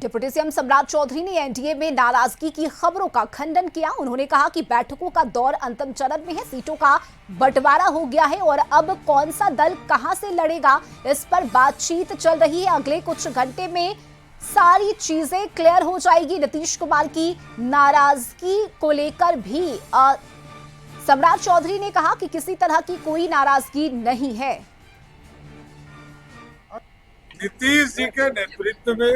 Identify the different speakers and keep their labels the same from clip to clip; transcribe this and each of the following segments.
Speaker 1: Deputy CM सम्राट चौधरी ने NDA में नाराजगी की खबरों का खंडन किया। उन्होंने कहा कि बैठकों का दौर अंतिम चरण में है, सीटों का बंटवारा हो गया है और अब कौन सा दल कहां से लड़ेगा इस पर बातचीत चल रही है। अगले कुछ घंटे में सारी चीजें क्लियर हो जाएगी। नीतीश कुमार की नाराजगी को लेकर भी सम्राट चौधरी ने कहा कि किसी तरह की कोई नाराजगी नहीं है।
Speaker 2: नीतीश जी के नेतृत्व में,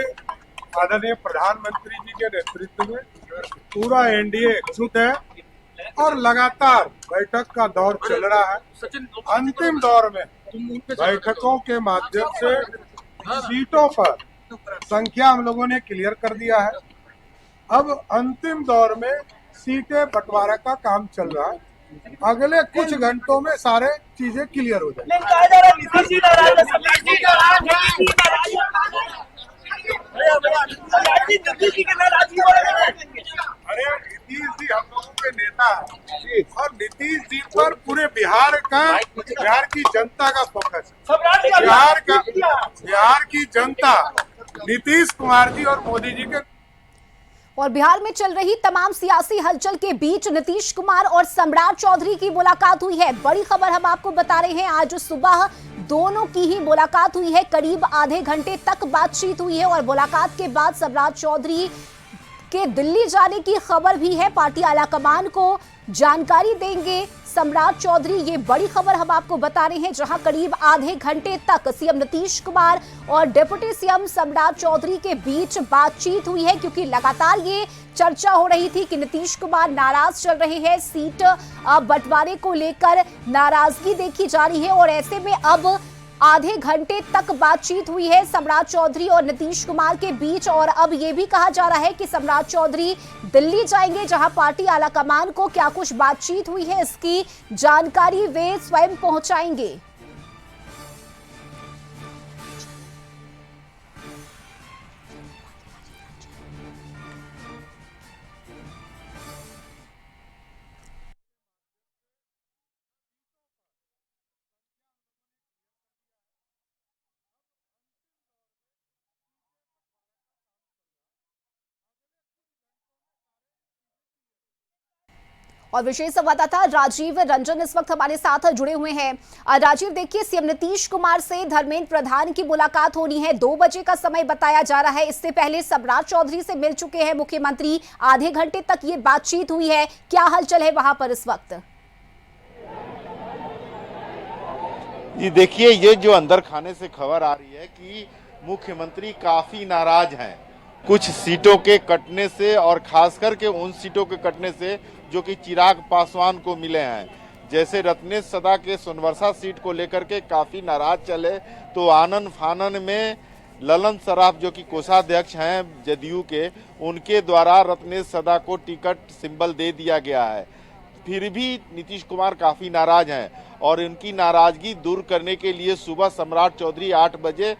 Speaker 2: आदरणीय प्रधानमंत्री जी के नेतृत्व में पूरा एनडीए एकजुट है और लगातार बैठक का दौर चल रहा है। अंतिम दौर में बैठकों के माध्यम से सीटों पर संख्या हम लोगों ने क्लियर कर दिया है। अब अंतिम दौर में सीटें बंटवारा का काम चल रहा है। अगले कुछ घंटों में सारे चीजें क्लियर हो जाएंगी। अरे नीतीश जी हम लोगों के नेता है और नीतीश जी पर पूरे बिहार की जनता का फोकस है। बिहार की जनता नीतीश कुमार जी और मोदी जी के
Speaker 1: और बिहार में चल रही तमाम सियासी हलचल के बीच नीतीश कुमार और सम्राट चौधरी की मुलाकात हुई है। बड़ी खबर हम आपको बता रहे हैं, आज सुबह दोनों की ही मुलाकात हुई है। करीब आधे घंटे तक बातचीत हुई है और मुलाकात के बाद सम्राट चौधरी के दिल्ली जाने की खबर भी है। पार्टी आलाकमान को जानकारी देंगे सम्राट चौधरी, ये बड़ी खबर हम आपको बता रहे हैं, जहां करीब आधे घंटे तक सीएम नीतीश कुमार और डिप्टी सीएम सम्राट चौधरी के बीच बातचीत हुई है। क्योंकि लगातार ये चर्चा हो रही थी कि नीतीश कुमार नाराज चल रहे हैं, सीट बंटवारे को लेकर नाराजगी देखी जा रही है और ऐसे में अब आधे घंटे तक बातचीत हुई है सम्राट चौधरी और नीतीश कुमार के बीच। और अब यह भी कहा जा रहा है कि सम्राट चौधरी दिल्ली जाएंगे, जहां पार्टी आलाकमान को क्या कुछ बातचीत हुई है इसकी जानकारी वे स्वयं पहुंचाएंगे। और विशेष संवाददाता राजीव रंजन इस वक्त हमारे साथ जुड़े हुए हैं। राजीव, देखिए सीएम नीतीश कुमार से धर्मेंद्र प्रधान की मुलाकात होनी है, 2 बजे का समय बताया जा रहा है। इससे पहले सम्राट चौधरी से मिल चुके हैं मुख्यमंत्री, आधे घंटे तक ये बातचीत हुई है। क्या हलचल है वहां पर इस वक्त?
Speaker 3: जी देखिए, ये जो अंदर खाने से खबर आ रही है कि मुख्यमंत्री काफी नाराज हैं कुछ सीटों के कटने से और खास करके उन सीटों के कटने से जो कि चिराग पासवान को मिले हैं। जैसे रत्नेश सदा के सोनवर्षा सीट को लेकर के काफी नाराज चले, तो आनन फानन में ललन सराफ जो कि कोषाध्यक्ष हैं जदयू के, उनके द्वारा रत्नेश सदा को टिकट सिंबल दे दिया गया है। फिर भी नीतीश कुमार काफी नाराज हैं और उनकी नाराजगी दूर करने के लिए सुबह सम्राट चौधरी 8 बजे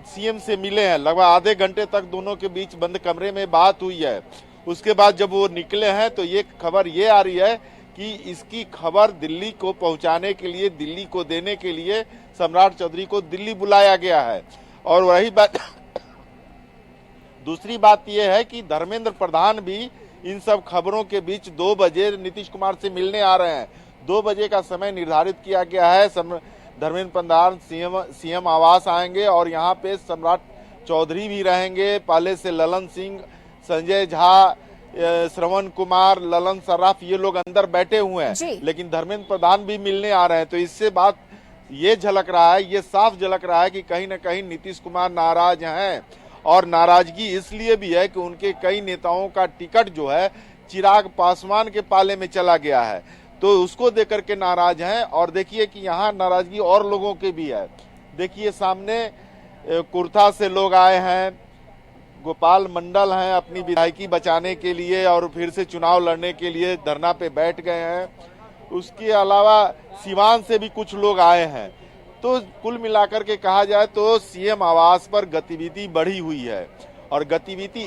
Speaker 3: सीएम से मिले हैं। लगभग आधे घंटे तक दोनों के बीच बंद कमरे में बात हुई है। उसके बाद जब वो निकले हैं तो ये खबर ये आ रही है कि इसकी खबर दिल्ली को पहुंचाने के लिए, दिल्ली को देने के लिए सम्राट चौधरी को दिल्ली बुलाया गया है। और वही बात दूसरी बात यह है कि धर्मेंद्र प्रधान भी इन सब खबरों के बीच 2 बजे नीतीश कुमार से मिलने आ रहे हैं। 2 बजे का समय निर्धारित किया गया है। धर्मेंद्र प्रधान सीएम आवास आएंगे और यहाँ पे सम्राट चौधरी भी रहेंगे। पहले से ललन सिंह, संजय झा, श्रवण कुमार, ललन सराफ, ये लोग अंदर बैठे हुए हैं, लेकिन धर्मेंद्र प्रधान भी मिलने आ रहे हैं। तो इससे बात ये झलक रहा है, ये साफ झलक रहा है कि कहीं ना कहीं नीतीश कुमार नाराज हैं। और नाराजगी इसलिए भी है कि उनके कई नेताओं का टिकट जो है चिराग पासवान के पाले में चला गया है, तो उसको देकर के नाराज हैं। और देखिए कि यहाँ नाराजगी और लोगों के भी है। देखिए सामने कुर्था से लोग आए हैं, गोपाल मंडल हैं, अपनी विधायकी बचाने के लिए और फिर से चुनाव लड़ने के लिए धरना पे बैठ गए हैं। उसके अलावा सिवान से भी कुछ लोग आए हैं। तो कुल मिलाकर के कहा जाए तो सीएम आवास पर गतिविधि बढ़ी हुई है और गतिविधि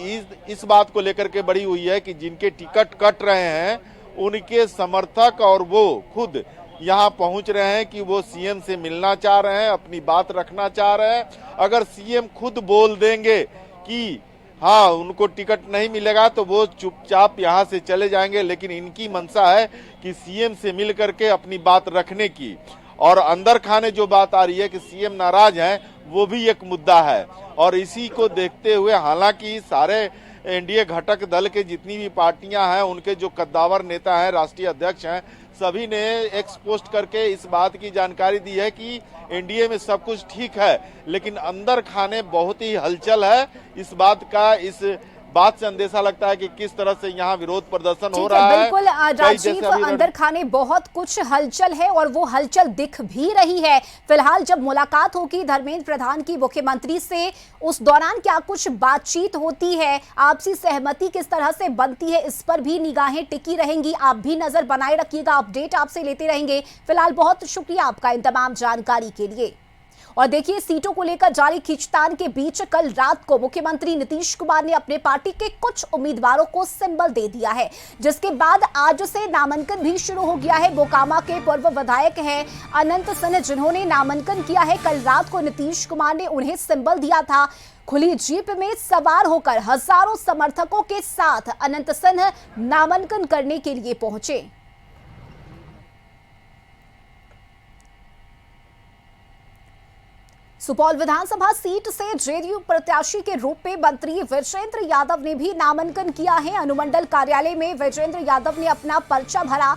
Speaker 3: इस बात को लेकर के बढ़ी हुई है कि जिनके टिकट कट रहे हैं उनके समर्थक और वो खुद यहाँ पहुंच रहे हैं कि वो सीएम से मिलना चाह रहे हैं, अपनी बात रखना चाह रहे हैं। अगर सीएम खुद बोल देंगे कि हाँ उनको टिकट नहीं मिलेगा तो वो चुपचाप यहाँ से चले जाएंगे, लेकिन इनकी मंशा है कि सीएम से मिल करके अपनी बात रखने की। और अंदर खाने जो बात आ रही है कि सीएम नाराज हैं, वो भी एक मुद्दा है। और इसी को देखते हुए हालांकि सारे एनडीए घटक दल के जितनी भी पार्टियां हैं, उनके जो कद्दावर नेता हैं, राष्ट्रीय अध्यक्ष हैं, सभी ने एक्स पोस्ट करके इस बात की जानकारी दी है कि एनडीए में सब कुछ ठीक है, लेकिन अंदर खाने बहुत ही हलचल है। इस बात से अंदेशा लगता है कि किस तरह से यहाँ विरोध प्रदर्शन हो रहा है।
Speaker 1: बिल्कुल राजीव, अंदर खाने बहुत कुछ हलचल है और वो हलचल दिख भी रही है। फिलहाल जब मुलाकात होगी धर्मेंद्र प्रधान की मुख्यमंत्री से, उस दौरान क्या कुछ बातचीत होती है, आपसी सहमति किस तरह से बनती है, इस पर भी निगाहें टिकी रहेंगी। आप भी नजर बनाए रखिएगा, अपडेट आपसे लेते रहेंगे। फिलहाल बहुत शुक्रिया आपका इन तमाम जानकारी के लिए। और देखिए, सीटों को लेकर जारी खींचतान के बीच कल रात को मुख्यमंत्री नीतीश कुमार ने अपने पार्टी के कुछ उम्मीदवारों को सिंबल दे दिया है, जिसके बाद आज से नामांकन भी शुरू हो गया है। बोकामा के पूर्व विधायक हैं अनंत सिंह, जिन्होंने नामांकन किया है। कल रात को नीतीश कुमार ने उन्हें सिंबल दिया था। खुली जीप में सवार होकर हजारों समर्थकों के साथ अनंत सिंह नामांकन करने के लिए पहुंचे। सुपौल विधानसभा सीट से जेडीयू प्रत्याशी के रूप में मंत्री विजेंद्र यादव ने भी नामांकन किया है। अनुमंडल कार्यालय में विजेंद्र यादव ने अपना पर्चा भरा।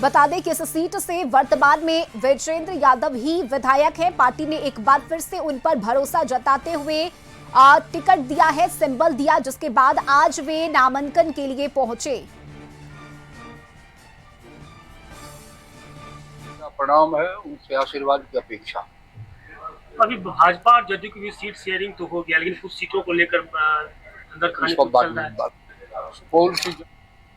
Speaker 1: बता दें कि इस सीट से वर्तमान में विजेंद्र यादव ही विधायक हैं। पार्टी ने एक बार फिर से उन पर भरोसा जताते हुए टिकट दिया है, सिंबल दिया, जिसके बाद आज वे नामांकन के लिए पहुंचे।
Speaker 4: प्रणाम है, उनसे आशीर्वाद की अपेक्षा।
Speaker 5: अभी भाजपा और जदयू की भी सीट शेयरिंग तो हो गया, लेकिन कुछ सीटों को लेकर अंदर खाने को चल रहा है।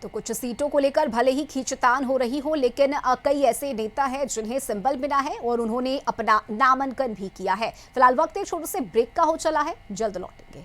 Speaker 1: तो कुछ सीटों को लेकर भले ही खींचतान हो रही हो, लेकिन कई ऐसे नेता हैं जिन्हें सिंबल मिला है और उन्होंने अपना नामांकन भी किया है। फिलहाल वक्त एक छोटे से ब्रेक का हो चला है, जल्द लौटेंगे।